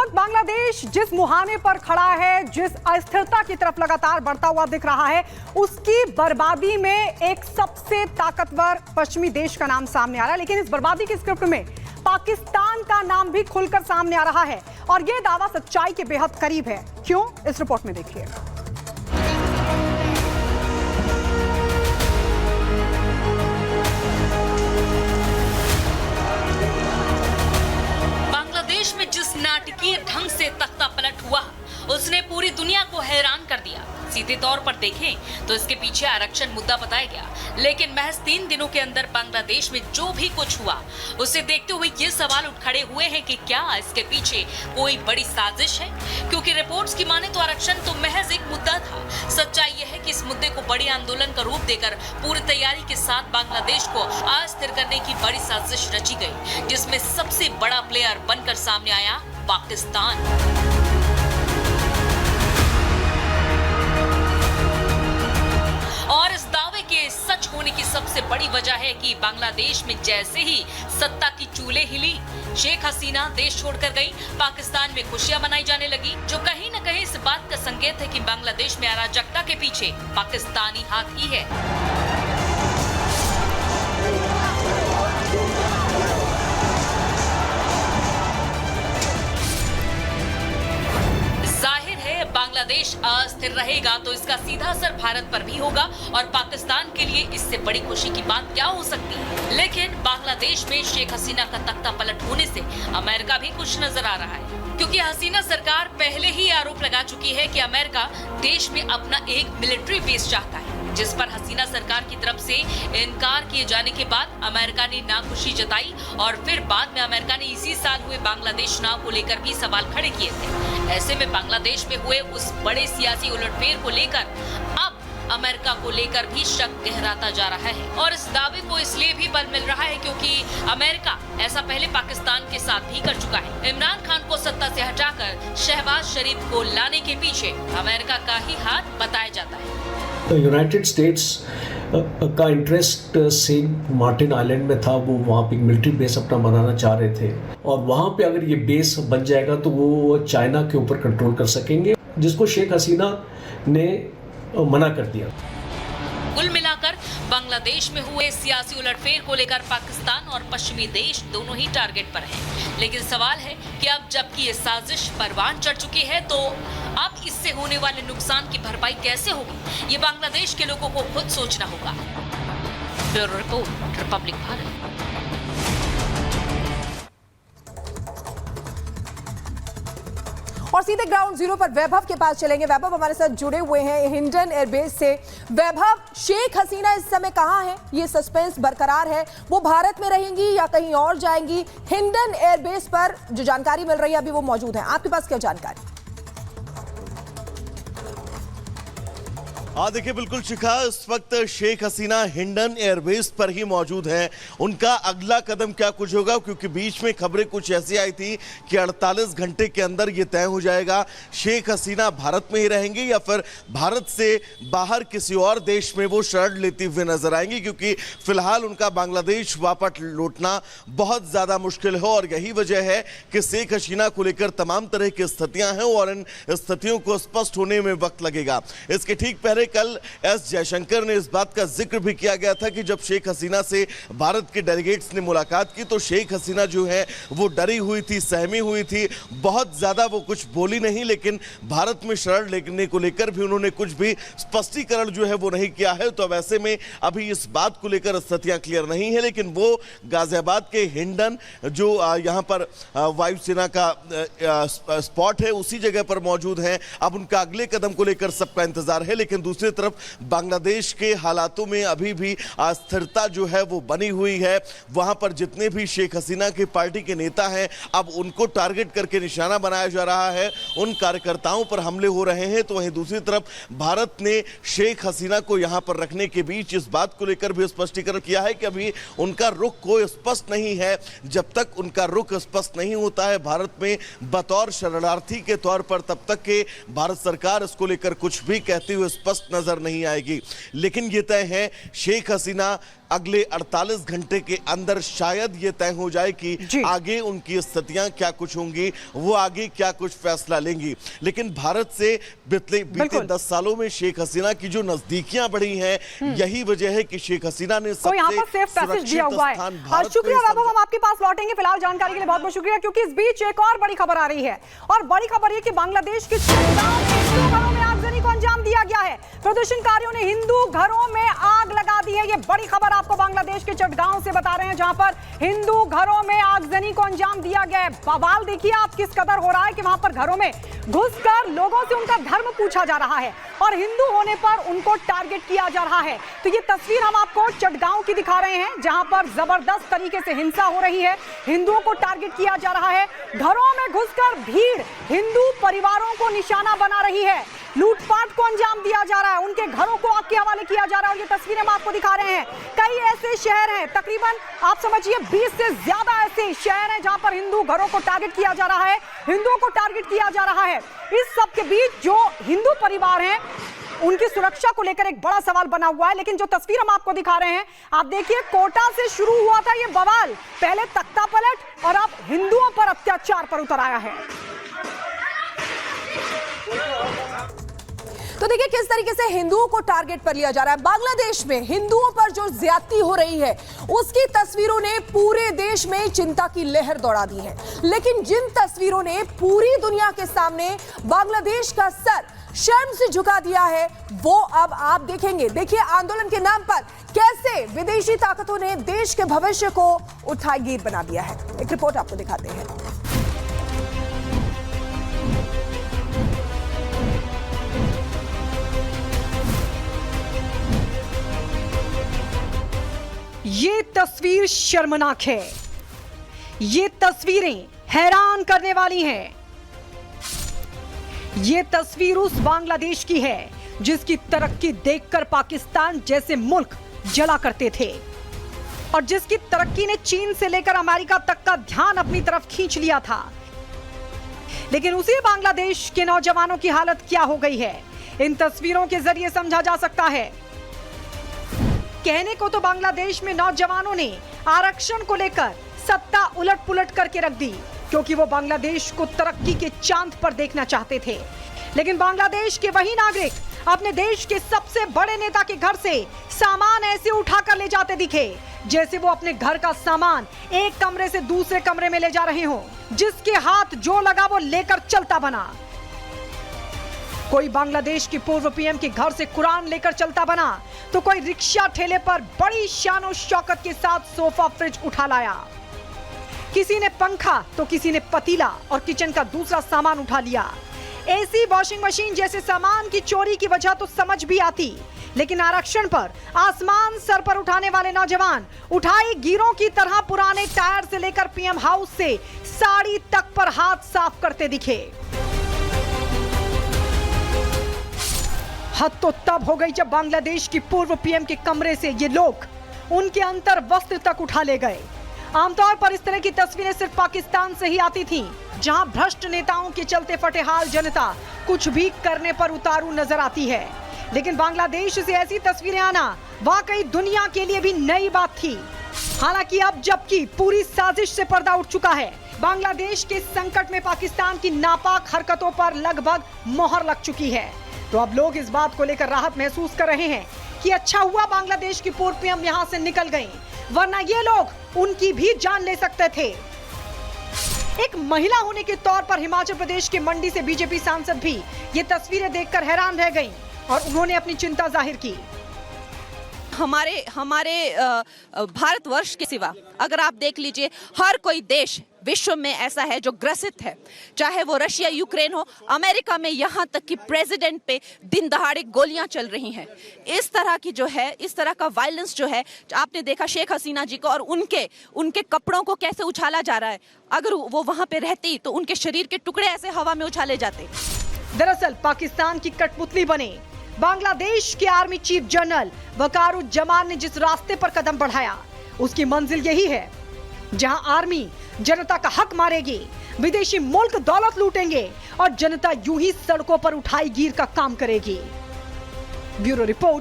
वक्त बांग्लादेश जिस मुहाने पर खड़ा है, जिस अस्थिरता की तरफ लगातार बढ़ता हुआ दिख रहा है, उसकी बर्बादी में एक सबसे ताकतवर पश्चिमी देश का नाम सामने आ रहा है। लेकिन इस बर्बादी की स्क्रिप्ट में पाकिस्तान का नाम भी खुलकर सामने आ रहा है और यह दावा सच्चाई के बेहद करीब है। क्यों? इस रिपोर्ट में देखिए। बांग्लादेश में जिस नाटकीय ढंग से तख्ता पलट हुआ, उसने पूरी दुनिया को हैरान कर दिया। सीधे तौर पर देखें तो इसके पीछे आरक्षण मुद्दा बताया गया, लेकिन महज 3 दिनों के अंदर बांग्लादेश में जो भी कुछ हुआ, उसे देखते हुए ये सवाल उठ खड़े हुए हैं कि क्या इसके पीछे कोई बड़ी साजिश है? क्योंकि रिपोर्ट्स की माने तो आरक्षण तो महज एक मुद्दा था। सच्चाई यह है कि इस मुद्दे को बड़ी आंदोलन का रूप देकर पूरी तैयारी के साथ बांग्लादेश को अस्थिर करने की बड़ी साजिश रची गई, जिसमें सबसे बड़ा प्लेयर बनकर सामने आया पाकिस्तान। और इस दावे के सच होने की सबसे बड़ी वजह है कि बांग्लादेश में जैसे ही सत्ता की चूल्हे हिली, शेख हसीना देश छोड़कर गई, पाकिस्तान में खुशियां मनाई जाने लगी, जो कहीं न कहीं इस बात का संकेत है कि बांग्लादेश में अराजकता के पीछे पाकिस्तानी हाथ ही है। बांग्लादेश अस्थिर रहेगा तो इसका सीधा असर भारत पर भी होगा और पाकिस्तान के लिए इससे बड़ी खुशी की बात क्या हो सकती है। लेकिन बांग्लादेश में शेख हसीना का तख्ता पलट होने से अमेरिका भी खुश नजर आ रहा है, क्योंकि हसीना सरकार पहले ही आरोप लगा चुकी है कि अमेरिका देश में अपना एक मिलिट्री बेस चाहता है, जिस पर हसीना सरकार की तरफ से इनकार किए जाने के बाद अमेरिका ने नाखुशी जताई और फिर बाद में अमेरिका ने इसी साल हुए बांग्लादेश चुनाव को लेकर भी सवाल खड़े किए थे। ऐसे में बांग्लादेश में हुए उस बड़े सियासी उलटफेर को लेकर अब अमेरिका को लेकर भी शक गहराता जा रहा है और इस दावे को इसलिए भी बल मिल रहा है क्योंकि अमेरिका ऐसा पहले पाकिस्तान के साथ भी कर चुका है। इमरान खान को सत्ता से हटाकर शहबाज शरीफ को लाने के पीछे अमेरिका का ही हाथ बताया जाता है। यूनाइटेड स्टेट्स का इंटरेस्ट सेंट मार्टिन आइलैंड में था। वो वहाँ पे मिलिट्री बेस अपना बनाना चाह रहे थे और वहाँ पे अगर ये बेस बन जाएगा तो वो चाइना के ऊपर कंट्रोल कर सकेंगे, जिसको शेख हसीना ने मना कर दिया। कुल मिलाकर बांग्लादेश में हुए सियासी उलटफेर को लेकर पाकिस्तान और पश्चिमी देश दोनों ही टारगेट पर हैं। लेकिन सवाल है कि अब जबकि ये साजिश परवान चढ़ चुकी है तो अब इससे होने वाले नुकसान की भरपाई कैसे होगी, ये बांग्लादेश के लोगों को खुद सोचना होगा। Bureau report, Republic Bharat. और सीधे ग्राउंड जीरो पर वैभव के पास चलेंगे। वैभव हमारे साथ जुड़े हुए हैं हिंडन एयरबेस से। वैभव, शेख हसीना इस समय कहां है? ये सस्पेंस बरकरार है, वो भारत में रहेंगी या कहीं और जाएंगी? हिंडन एयरबेस पर जो जानकारी मिल रही है अभी वो मौजूद है, आपके पास क्या जानकारी? हाँ देखिए, बिल्कुल शिखा, इस वक्त शेख हसीना हिंडन एयरबेस पर ही मौजूद हैं। उनका अगला कदम क्या कुछ होगा, क्योंकि बीच में खबरें कुछ ऐसी आई थी कि 48 घंटे के अंदर ये तय हो जाएगा शेख हसीना भारत में ही रहेंगे या फिर भारत से बाहर किसी और देश में वो शरण लेती हुए नजर आएंगी, क्योंकि फिलहाल उनका बांग्लादेश वापस लौटना बहुत ज़्यादा मुश्किल है और यही वजह है कि शेख हसीना को लेकर तमाम तरह की स्थितियाँ हैं और इन स्थितियों को स्पष्ट होने में वक्त लगेगा। इसके ठीक पहले कल एस जयशंकर ने इस बात का जिक्र भी किया गया था कि जब शेख हसीना से भारत के डेलीगेट्स ने मुलाकात की तो शेख हसीना जो है वो डरी हुई थी, सहमी हुई थी, बहुत ज्यादा वो कुछ बोली नहीं, लेकिन भारत में शरण लेने को लेकर भी उन्होंने कुछ भी स्पष्टीकरण जो है वो नहीं किया है। तो अब ऐसे में अभी इस बात को लेकर स्थितियां क्लियर नहीं है, लेकिन वो गाजियाबाद के हिंडन जो यहाँ पर वायुसेना का स्पॉट है उसी जगह पर मौजूद है। अब उनका अगले कदम को लेकर सबका इंतजार है, लेकिन दूसरी तरफ बांग्लादेश के हालातों में अभी भी अस्थिरता जो है वो बनी हुई है। वहां पर जितने भी शेख हसीना की पार्टी के नेता हैं अब उनको टारगेट करके निशाना बनाया जा रहा है, उन कार्यकर्ताओं पर हमले हो रहे हैं। तो वहीं दूसरी तरफ भारत ने शेख हसीना को यहां पर रखने के बीच इस बात को लेकर भी स्पष्टीकरण किया है कि अभी उनका रुख कोई स्पष्ट नहीं है। जब तक उनका रुख स्पष्ट नहीं होता है भारत में बतौर शरणार्थी के तौर पर, तब तक के भारत सरकार इसको लेकर कुछ भी कहते हुए स्पष्ट स्पष्ट नजर नहीं आएगी। लेकिन ये तय है, शेख हसीना अगले 48 घंटे के अंदर शायद ये तय हो जाए कि आगे उनकी स्थितियां क्या कुछ होंगी, वो आगे क्या कुछ फैसला लेंगी। लेकिन भारत से बीते 10 सालों में शेख हसीना की जो नजदीकियां बढ़ी हैं, यही वजह है कि शेख हसीना ने सबसे यहाँ पर सेफ पैसेज दिया हुआ है। और शुक्रिया वैभव, हम आपके पास लौटेंगे। फिलहाल जानकारी के लिए बहुत बहुत शुक्रिया, क्योंकि इस बीच एक और बड़ी खबर आ रही है। और बड़ी खबर ये कि बांग्लादेश के हिंदू घरों में आगजनी को अंजाम दिया गया है। प्रदर्शनकारियों ने हिंदू घरों में आग लगा दी है। ये बड़ी खबर आपको बांग्लादेश के चटगांव से बता रहे हैं, जहां पर हिंदू घरों में आगजनी को अंजाम दिया गया है। बवाल देखिए आप किस कदर हो रहा है कि वहां पर घरों में घुसकर लोगों से उनका धर्म पूछा जा रहा है और हिंदू होने पर उनको टारगेट किया जा रहा है। तो ये तस्वीर हम आपको चटगांव की दिखा रहे हैं, जहां पर जबरदस्त तरीके से हिंसा हो रही है, हिंदुओं को टारगेट किया जा रहा है। घरों में घुसकर भीड़ हिंदू परिवारों को निशाना बना रही है, लूटपाट को अंजाम दिया जा रहा है, उनके घरों को आग के हवाले किया जा रहा है। और ये तस्वीरें हम आपको दिखा रहे हैं। कई ऐसे शहर हैं, तकरीबन आप समझिए 20 से ज्यादा ऐसे शहर हैं जहां पर हिंदू घरों को टारगेट किया जा रहा है, हिंदुओं को टारगेट किया जा रहा है। इस सब के बीच जो हिंदू परिवार हैं, उनकी सुरक्षा को लेकर एक बड़ा सवाल बना हुआ है। लेकिन जो तस्वीर हम आपको दिखा रहे हैं, आप देखिए, कोटा से शुरू हुआ था ये बवाल, पहले तख्ता पलट और अब हिंदुओं पर अत्याचार पर उतर आया है। तो देखिए किस तरीके से हिंदुओं को टारगेट पर लिया जा रहा है। बांग्लादेश में हिंदुओं पर जो ज्यादती हो रही है, उसकी तस्वीरों ने पूरे देश में चिंता की लहर दौड़ा दी है। लेकिन जिन तस्वीरों ने पूरी दुनिया के सामने बांग्लादेश का सर शर्म से झुका दिया है, वो अब आप देखेंगे। देखिए आंदोलन के नाम पर कैसे विदेशी ताकतों ने देश के भविष्य को उठाईगीर बना दिया है। एक रिपोर्ट आपको दिखाते हैं। ये तस्वीर शर्मनाक है, ये तस्वीरें हैरान करने वाली हैं। ये तस्वीर उस बांग्लादेश की है जिसकी तरक्की देखकर पाकिस्तान जैसे मुल्क जला करते थे और जिसकी तरक्की ने चीन से लेकर अमेरिका तक का ध्यान अपनी तरफ खींच लिया था। लेकिन उसी बांग्लादेश के नौजवानों की हालत क्या हो गई है, इन तस्वीरों के जरिए समझा जा सकता है। कहने को तो बांग्लादेश में नौजवानों ने आरक्षण को लेकर सत्ता उलट पुलट करके रख दी, क्योंकि वो बांग्लादेश को तरक्की के चांद पर देखना चाहते थे। लेकिन बांग्लादेश के वही नागरिक अपने देश के सबसे बड़े नेता के घर से सामान ऐसे उठाकर ले जाते दिखे जैसे वो अपने घर का सामान एक कमरे से दूसरे कमरे में ले जा रहे हों। जिसके हाथ जो लगा वो लेकर चलता बना। कोई बांग्लादेश के पूर्व पीएम के घर से कुरान लेकर चलता बना, तो कोई रिक्शा ठेले पर बड़ी शान शौकत के साथ सोफा फ्रिज उठा लाया। किसी ने पंखा तो किसी ने पतीला और किचन का दूसरा सामान उठा लिया। एसी, वॉशिंग मशीन जैसे सामान की चोरी की वजह तो समझ भी आती, लेकिन आरक्षण पर आसमान सर पर उठाने वाले नौजवान उठाई गिरों की तरह पुराने टायर से लेकर पीएम हाउस से साड़ी तक पर हाथ साफ करते दिखे। हद तो तब हो गई जब बांग्लादेश की पूर्व पीएम के कमरे से ये लोग उनके अंतर वस्त्र तक उठा ले गए। आमतौर पर इस तरह की तस्वीरें सिर्फ पाकिस्तान से ही आती थीं, जहां भ्रष्ट नेताओं के चलते फटेहाल जनता कुछ भी करने पर उतारू नजर आती है। लेकिन बांग्लादेश से ऐसी तस्वीरें आना वाकई दुनिया के लिए भी नई बात थी। हालांकि अब जबकि पूरी साजिश से पर्दा उठ चुका है, बांग्लादेश के संकट में पाकिस्तान की नापाक हरकतों पर लगभग मोहर लग चुकी है। तो अब लोग इस बात को लेकर राहत महसूस कर रहे हैं कि अच्छा हुआ बांग्लादेश की पूर्व पीएम यहां से निकल गईं, वरना ये लोग उनकी भी जान ले सकते थे। एक महिला होने के तौर पर हिमाचल प्रदेश के मंडी से बीजेपी सांसद भी ये तस्वीरें देखकर हैरान रह गईं और उन्होंने अपनी चिंता जाहिर की। हमारे भारतवर्ष के सिवा अगर आप देख लीजिए, हर कोई देश विश्व में ऐसा है जो ग्रसित है, चाहे वो रशिया, यूक्रेन हो, अमेरिका में यहाँ तक कि प्रेसिडेंट पे दिन दहाड़े गोलियां चल रही हैं। इस तरह की जो है, इस तरह का वायलेंस जो है, आपने देखा शेख हसीना जी को और उनके कपड़ों को कैसे उछाला जा रहा है। अगर वो वहां पे रहती तो उनके शरीर के टुकड़े ऐसे हवा में उछाले जाते। दरअसल पाकिस्तान की कठपुतली बने बांग्लादेश के आर्मी चीफ जनरल वकारुज्जमान ने जिस रास्ते पर कदम बढ़ाया, उसकी मंजिल यही है जहां आर्मी जनता का हक मारेगी, विदेशी मुल्क दौलत लूटेंगे और जनता यूं ही सड़कों पर उठाई गिर का काम करेगी। Bureau report,